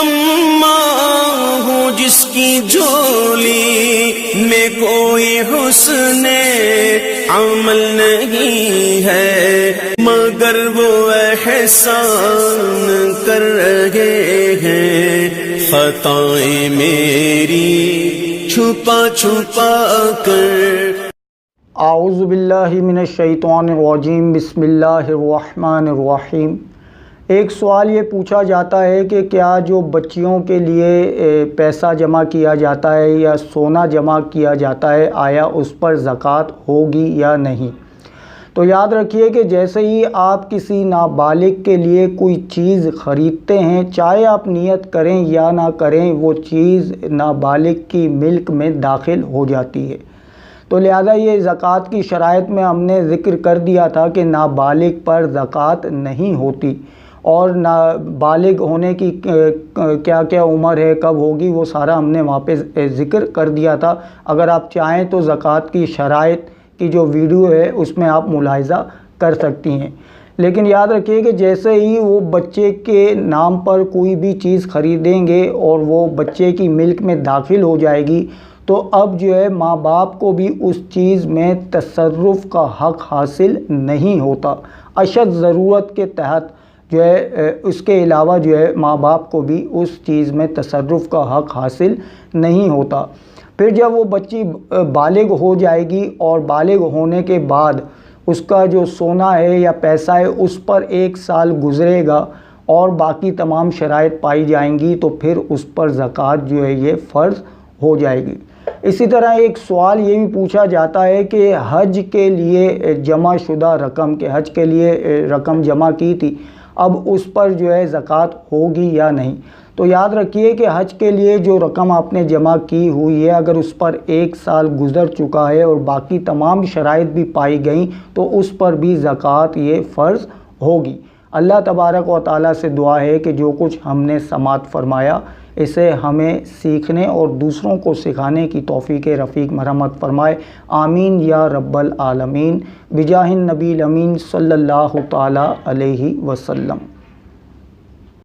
اما ہوں جس کی جھولی میں کوئی حسن عمل نہیں ہے، مگر وہ احسان کر رہے ہیں خطائیں میری چھپا چھپا کر۔ اعوذ باللہ من الشیطان الرجیم، بسم اللہ الرحمن الرحیم۔ ایک سوال یہ پوچھا جاتا ہے کہ کیا جو بچیوں کے لیے پیسہ جمع کیا جاتا ہے یا سونا جمع کیا جاتا ہے، آیا اس پر زکوٰۃ ہوگی یا نہیں؟ تو یاد رکھیے کہ جیسے ہی آپ کسی نابالغ کے لیے کوئی چیز خریدتے ہیں، چاہے آپ نیت کریں یا نہ کریں، وہ چیز نابالغ کی ملک میں داخل ہو جاتی ہے۔ تو لہذا یہ زکوٰۃ کی شرائط میں ہم نے ذکر کر دیا تھا کہ نابالغ پر زکوٰۃ نہیں ہوتی، اور نابالغ ہونے کی کیا کیا عمر ہے، کب ہوگی، وہ سارا ہم نے وہاں پہ ذکر کر دیا تھا۔ اگر آپ چاہیں تو زکوٰۃ کی شرائط کی جو ویڈیو ہے اس میں آپ ملاحظہ کر سکتی ہیں۔ لیکن یاد رکھیے کہ جیسے ہی وہ بچے کے نام پر کوئی بھی چیز خریدیں گے اور وہ بچے کی ملک میں داخل ہو جائے گی، تو اب جو ہے ماں باپ کو بھی اس چیز میں تصرف کا حق حاصل نہیں ہوتا۔ اشد ضرورت کے تحت جو ہے اس کے علاوہ جو ہے ماں باپ کو بھی اس چیز میں تصرف کا حق حاصل نہیں ہوتا۔ پھر جب وہ بچی بالغ ہو جائے گی اور بالغ ہونے کے بعد اس کا جو سونا ہے یا پیسہ ہے اس پر 1 سال گزرے گا اور باقی تمام شرائط پائی جائیں گی، تو پھر اس پر زکوٰۃ جو ہے یہ فرض ہو جائے گی۔ اسی طرح ایک سوال یہ بھی پوچھا جاتا ہے کہ حج کے لیے جمع شدہ رقم، کہ حج کے لیے رقم جمع کی تھی، اب اس پر جو ہے زکوٰۃ ہوگی یا نہیں؟ تو یاد رکھیے کہ حج کے لیے جو رقم آپ نے جمع کی ہوئی ہے، اگر اس پر 1 سال گزر چکا ہے اور باقی تمام شرائط بھی پائی گئیں، تو اس پر بھی زکوٰۃ یہ فرض ہوگی۔ اللہ تبارک و تعالیٰ سے دعا ہے کہ جو کچھ ہم نے سماعت فرمایا اسے ہمیں سیکھنے اور دوسروں کو سکھانے کی توفیق رفیق مرحمت فرمائے، آمین یا رب العالمین، بجاہ النبی الامین صلی اللہ تعالیٰ علیہ وسلم۔